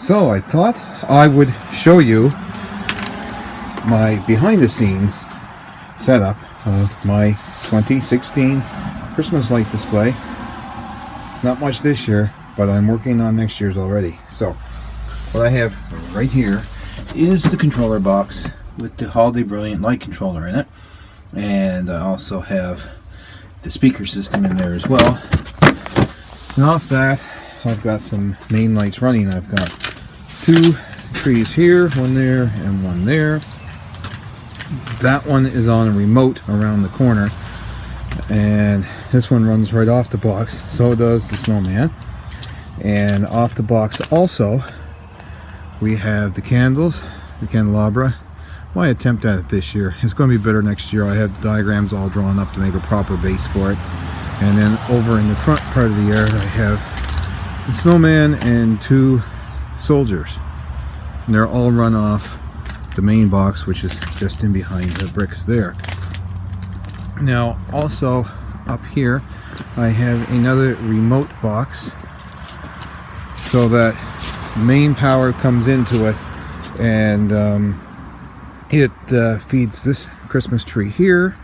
So I thought I would show you my behind the scenes setup of my 2016 Christmas light display. It's not much this year, but I'm working on next year's already. So what I have right here is the controller box with the Holiday Brilliant light controller in it, and I also have the speaker system in there as well. And off that, I've got some main lights running. I've got two trees here, one there and one there. That one is on a remote around the corner, and this one runs right off the box. So does the snowman. And off the box also we have the candles, the candelabra. My attempt at it this year is going to be better next year. I have the diagrams all drawn up to make a proper base for it. And then over in the front part of the yard I have the snowman and two soldiers, and they're all run off the main box, which is just in behind the bricks there. Now also up here I have another remote box, so that main power comes into it, and it feeds this Christmas tree here,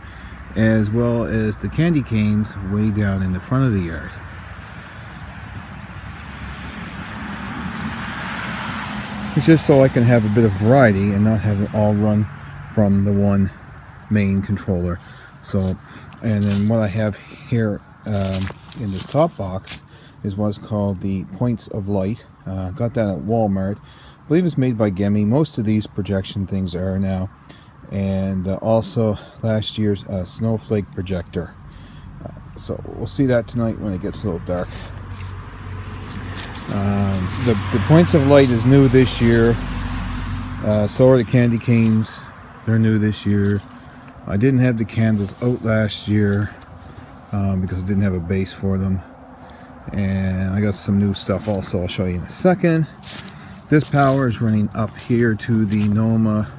as well as the candy canes way down in the front of the yard. It's just so I can have a bit of variety and not have it all run from the one main controller. So, and then what I have here in this top box is what's called the Points of Light. Got that at Walmart. I believe it's made by Gemi. Most of these projection things are now. And also last year's snowflake projector. So we'll see that tonight when it gets a little dark. The Points of Light is new this year. So are the candy canes. They're new this year. I didn't have the candles out last year because I didn't have a base for them. And I got some new stuff also I'll show you in a second. This power is running up here to the Noma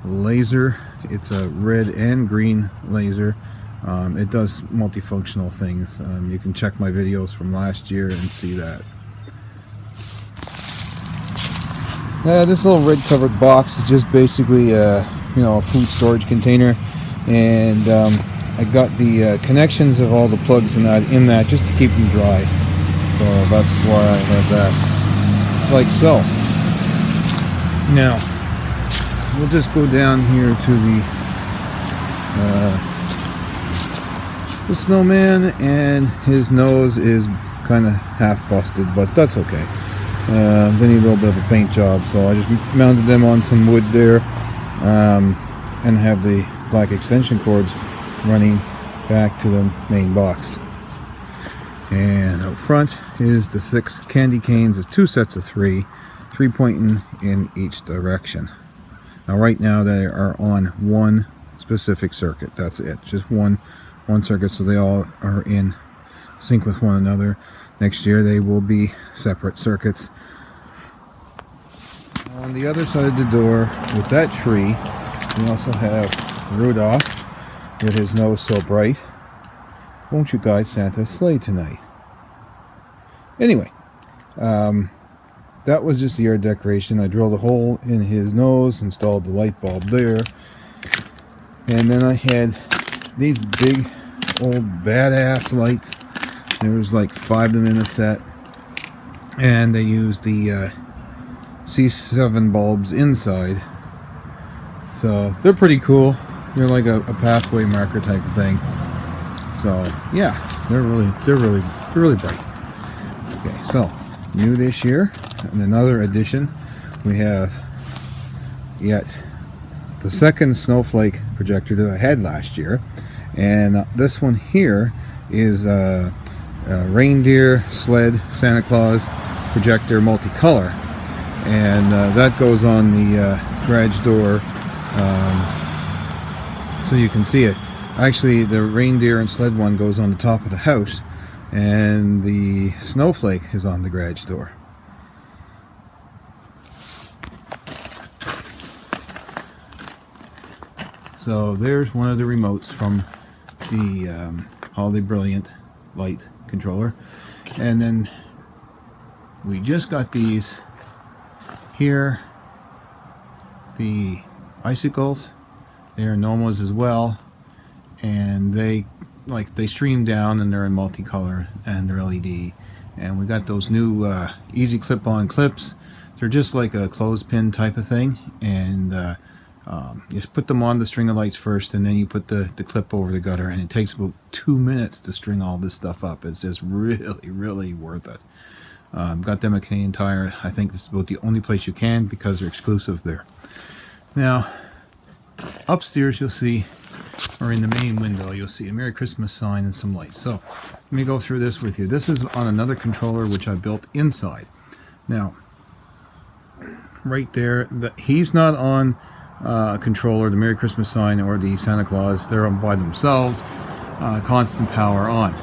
laser. It's a red and green laser. It does multifunctional things. You can check my videos from last year and see that. This little red covered box is just basically a food storage container, and I got the connections of all the plugs in that just to keep them dry. So that's why I have that, like so. Now we'll just go down here to the snowman, and his nose is kind of half busted, but that's okay. They need a little bit of a paint job, so I just mounted them on some wood there, and have the black extension cords running back to the main box. And out front is the 6 candy canes. It's 2 sets of 3 pointing in each direction. Now right now they are on one specific circuit. That's it, just one circuit, so they all are in sync with one another. Next year they will be separate circuits. On the other side of the door with that tree, we also have Rudolph with his nose so bright. Won't you guide Santa's sleigh tonight? Anyway, that was just the yard decoration. I drilled a hole in his nose, installed the light bulb there, and then I had these big old badass lights. There was like 5 of them in a set, and they used the C7 bulbs inside. So they're pretty cool. They're like a pathway marker type of thing. So yeah, they're really bright. Okay, so new this year, and another addition, we have yet the second snowflake projector that I had last year, and this one here is a reindeer, sled, Santa Claus projector multicolor, and that goes on the garage door, so you can see it. Actually, the reindeer and sled one goes on the top of the house, and the snowflake is on the garage door. So there's one of the remotes from the Holiday Brilliant light controller, and then we just got these here, the icicles, they are Nomas as well, and they stream down and they're in multicolor and they're LED. And we got those new easy clip-on clips. They're just like a clothespin type of thing, and you just put them on the string of lights first, and then you put the clip over the gutter, and it takes about 2 minutes to string all this stuff up. It's just really worth it. Got them at Canadian Tire. I think this is about the only place you can, because they're exclusive there. Now, upstairs you'll see, or in the main window, you'll see a Merry Christmas sign and some lights. So let me go through this with you. This is on another controller which I built inside. Now, right there, he's not on a controller, the Merry Christmas sign or the Santa Claus. They're on by themselves, constant power on.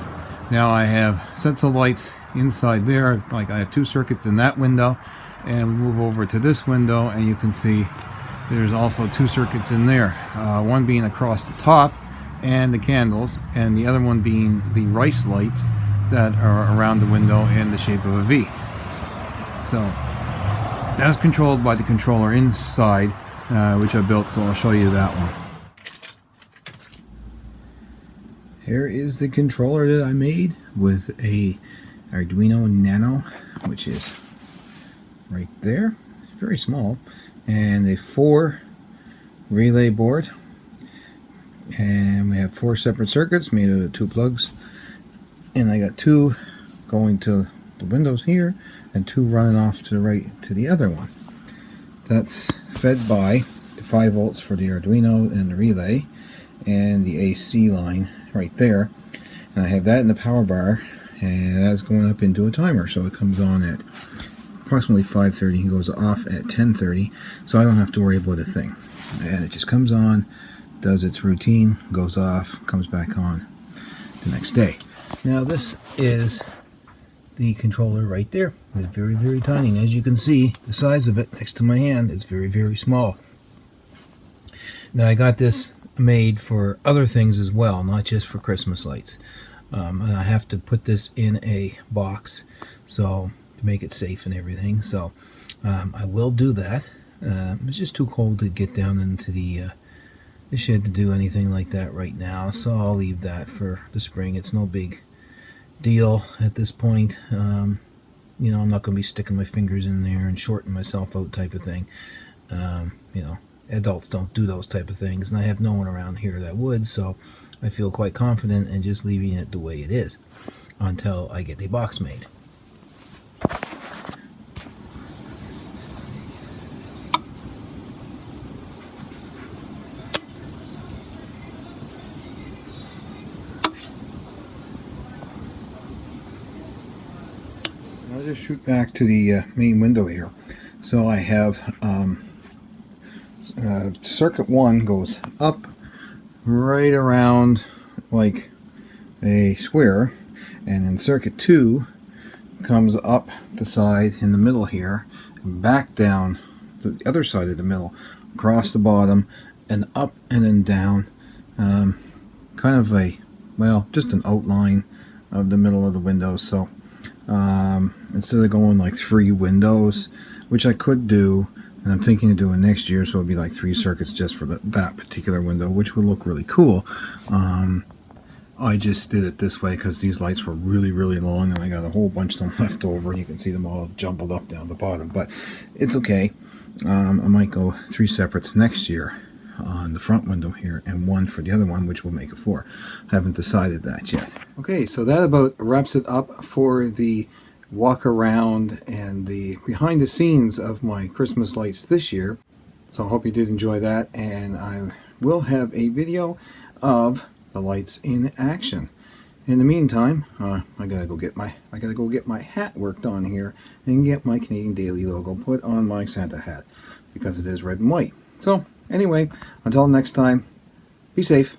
Now I have sets of lights inside there. Like, I have 2 circuits in that window, and we move over to this window, and you can see there's also 2 circuits in there, one being across the top and the candles, and the other one being the rice lights that are around the window in the shape of a V. So that's controlled by the controller inside, which I built, so I'll show you that one. Here is the controller that I made with a Arduino Nano, which is right there. It's very small, and a 4 relay board, and we have 4 separate circuits made out of 2 plugs, and I got 2 going to the windows here and 2 running off to the right to the other one. That's fed by the 5 volts for the Arduino and the relay, and the AC line right there, and I have that in the power bar, and that's going up into a timer, so it comes on at approximately 5:30 and goes off at 10:30, so I don't have to worry about a thing. And it just comes on, does its routine, goes off, comes back on the next day. Now this is the controller right there. It's very tiny, and as you can see, the size of it next to my hand is very small. Now I got this made for other things as well, not just for Christmas lights. And I have to put this in a box, so to make it safe and everything. So I will do that. It's just too cold to get down into the shed to do anything like that right now, so I'll leave that for the spring. It's no big deal at this point. You know, I'm not going to be sticking my fingers in there and shorting myself out type of thing. You know, adults don't do those type of things, and I have no one around here that would, so I feel quite confident in just leaving it the way it is until I get a box made. I'll just shoot back to the main window here. So I have circuit 1 goes up right around like a square, and then circuit 2 comes up the side in the middle here, and back down the other side of the middle, across the bottom, and up and then down, kind of a, well, just an outline of the middle of the window. So instead of going like 3 windows, which I could do, and I'm thinking of doing next year, so it'd be like 3 circuits just for that particular window, which would look really cool. I just did it this way because these lights were really long, and I got a whole bunch of them left over. You can see them all jumbled up down the bottom, but it's okay. I might go 3 separates next year on the front window here, and 1 for the other one, which will make a 4. I haven't decided that yet. Okay, so that about wraps it up for the walk around and the behind the scenes of my Christmas lights this year. So I hope you did enjoy that, and I will have a video of the lights in action. In the meantime, I gotta go get my hat worked on here and get my Canadian Daily logo put on my Santa hat, because it is red and white. So anyway, until next time, be safe.